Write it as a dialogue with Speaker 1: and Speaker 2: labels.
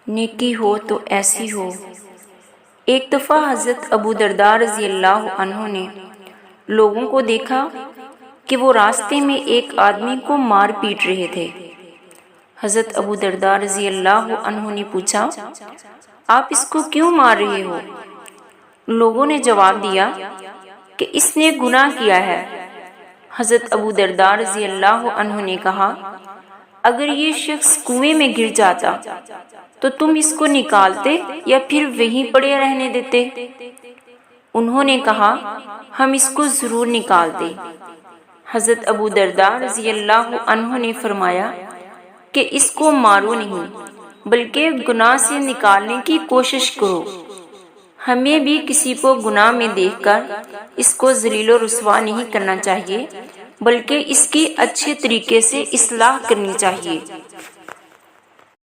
Speaker 1: نیکی ہو تو ایسی ہو۔ ایک دفعہ حضرت ابو درداء رضی اللہ عنہ نے لوگوں کو دیکھا کہ وہ راستے میں ایک آدمی کو مار پیٹ رہے تھے۔ حضرت ابو درداء رضی اللہ عنہ نے پوچھا، آپ اس کو کیوں مار رہے ہو؟ لوگوں نے جواب دیا کہ اس نے گناہ کیا ہے۔ حضرت ابو درداء رضی اللہ عنہ نے کہا، اگر یہ شخص کنویں میں گر جاتا تو تم اس کو نکالتے یا پھر وہیں پڑے رہنے دیتے؟ انہوں نے کہا، ہم اس کو ضرور نکالتے۔ حضرت ابو درداء رضی اللہ عنہ نے فرمایا کہ اس کو مارو نہیں بلکہ گناہ سے نکالنے کی کوشش کرو۔ ہمیں بھی کسی کو گناہ میں دیکھ کر اس کو ذلیل و رسوا نہیں کرنا چاہیے بلکہ اس کی اچھے طریقے سے اصلاح کرنی چاہیے۔